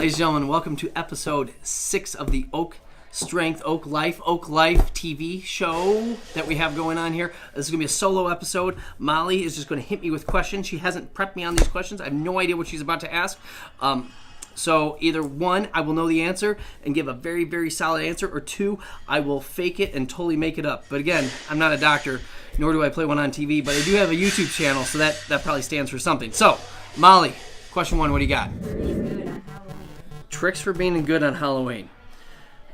Ladies and gentlemen, welcome to episode 6 of the Oak Life TV show that we have going on here. This is going to be a solo episode. Molly is just going to hit me with questions. She hasn't prepped me on these questions. I have no idea what she's about to ask. So either one, I will know the answer and give a very, very solid answer, or two, I will fake it and totally make it up. But again, I'm not a doctor, nor do I play one on TV, but I do have a YouTube channel, so that probably stands for something. So, Molly, question one, what do you got? Tricks for being good on Halloween.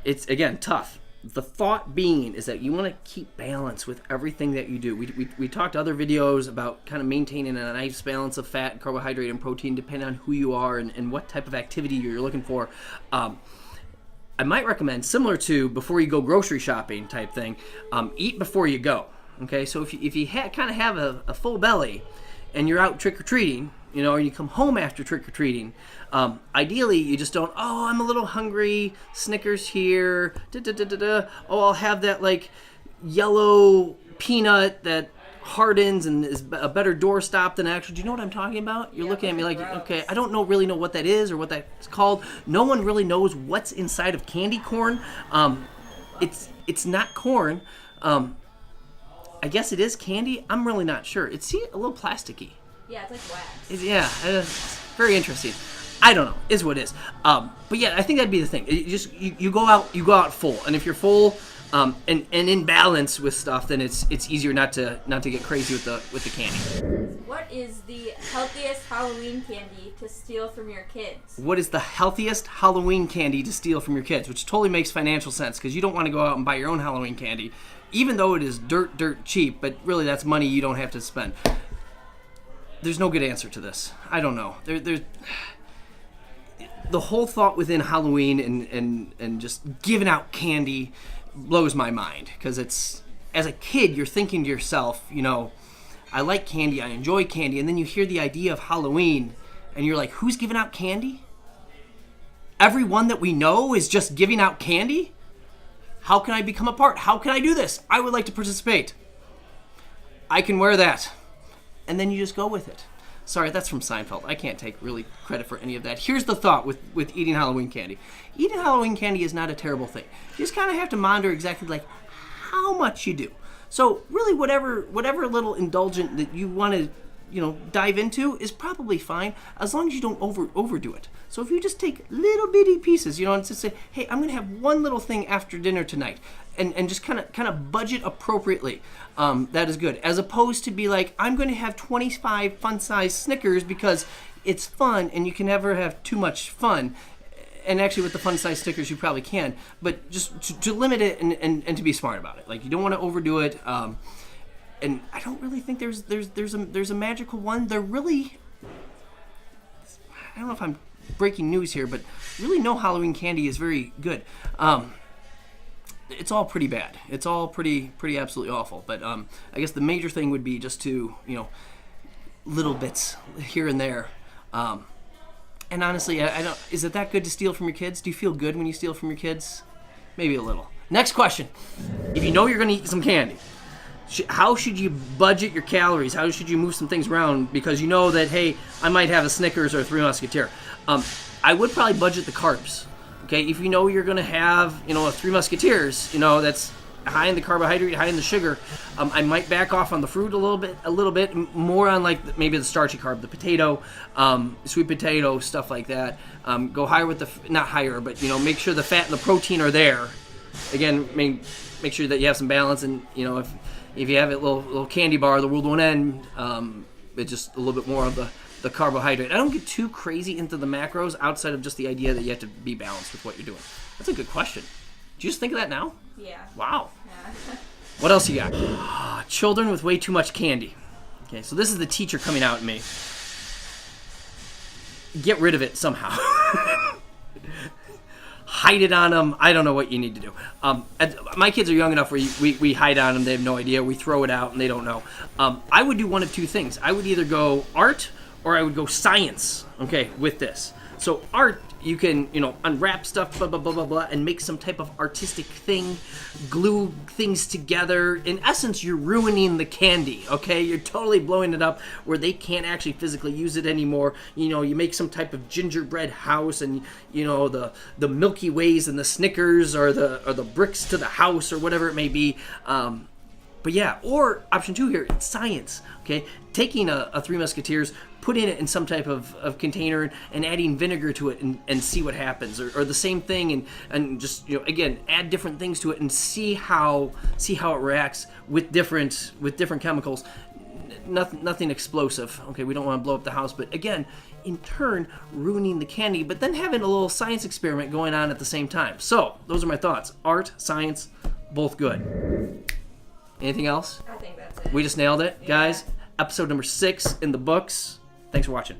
It's, again, tough. The thought being is that you want to keep balance with everything that you do. We talked other videos about kind of maintaining a nice balance of fat, carbohydrate, and protein depending on who you are and what type of activity you're looking for. I might recommend, similar to before you go grocery shopping type thing, eat before you go. Okay, so if you kind of have a full belly and you're out trick-or-treating, you know, or you come home after trick-or-treating, ideally you just don't, I'm a little hungry, Snickers here, I'll have that like yellow peanut that hardens and is a better doorstop than actual. Do you know what I'm talking about? You're looking at me like, okay, I don't really know what that is or what that's called. No one really knows what's inside of candy corn. It's not corn. I guess it is candy. I'm really not sure. It's a little plasticky. Yeah, it's like wax. It's very interesting. I don't know. Is what it is. But yeah, I think that'd be the thing. You go out full, and if you're full and in balance with stuff, then it's easier not to get crazy with the candy. What is the healthiest Halloween candy to steal from your kids? What is the healthiest Halloween candy to steal from your kids? Which totally makes financial sense because you don't want to go out and buy your own Halloween candy, even though it is dirt cheap. But really, that's money you don't have to spend. There's no good answer to this. I don't know. There's the whole thought within Halloween and just giving out candy blows my mind because it's, as a kid, you're thinking to yourself, you know, I like candy, I enjoy candy, and then you hear the idea of Halloween and you're like, who's giving out candy? Everyone that we know is just giving out candy? How can I become a part? How can I do this? I would like to participate. I can wear that. And then you just go with it. Sorry, that's from Seinfeld. I can't take really credit for any of that. Here's the thought with eating Halloween candy. Eating Halloween candy is not a terrible thing. You just kind of have to monitor exactly like how much you do. So really whatever little indulgent that you want to, you know, dive into is probably fine as long as you don't overdo it. So if you just take little bitty pieces, you know, and just say, hey, I'm going to have one little thing after dinner tonight, and just kind of budget appropriately, that is good. As opposed to be like, I'm going to have 25 fun-sized Snickers because it's fun, and you can never have too much fun. And actually, with the fun-sized Snickers, you probably can. But just to limit it and to be smart about it. Like, you don't want to overdo it. And I don't really think there's a magical one. There really, I don't know if I'm breaking news here, but really no Halloween candy is very good. It's all pretty bad. It's all pretty absolutely awful. But I guess the major thing would be just to, you know, little bits here and there. And honestly, I don't. Is it that good to steal from your kids? Do you feel good when you steal from your kids? Maybe a little. Next question. If you know you're going to eat some candy, how should you budget your calories? How should you move some things around? Because you know that, hey, I might have a Snickers or a Three Musketeer. I would probably budget the carbs. Okay, if you know you're going to have, you know, a Three Musketeers, you know, that's high in the carbohydrate, high in the sugar, I might back off on the fruit a little bit, more on like maybe the starchy carb, the potato, sweet potato, stuff like that. Go higher with not higher, but, you know, make sure the fat and the protein are there. Again, make sure that you have some balance, and, you know, if you have a little candy bar, the world won't end. It's just a little bit more of the carbohydrate. I don't get too crazy into the macros outside of just the idea that you have to be balanced with what you're doing. That's a good question. Did you just think of that now? Yeah. Wow. Yeah. What else you got? Children with way too much candy. Okay, so this is the teacher coming out at me. Get rid of it somehow. Hide it on them. I don't know what you need to do. My kids are young enough where we hide on them. They have no idea. We throw it out and they don't know. I would do one of two things. I would either go art or I would go science, okay, with this. So art You can, unwrap stuff, blah, blah, blah, blah, blah, and make some type of artistic thing, glue things together. In essence, you're ruining the candy, okay? You're totally blowing it up where they can't actually physically use it anymore. You make some type of gingerbread house, and, the Milky Ways and the Snickers are the bricks to the house or whatever it may be. But yeah, or option 2 here, it's science, okay? Taking a Three Musketeers, putting it in some type of container and adding vinegar to it and see what happens. Or the same thing and just, again, add different things to it and see how it reacts with different chemicals. Nothing explosive, okay? We don't want to blow up the house, but again, in turn, ruining the candy, but then having a little science experiment going on at the same time. So, those are my thoughts. Art, science, both good. Anything else? I think that's it. We just nailed it, Yeah. guys. Episode number 6 in the books. Thanks for watching.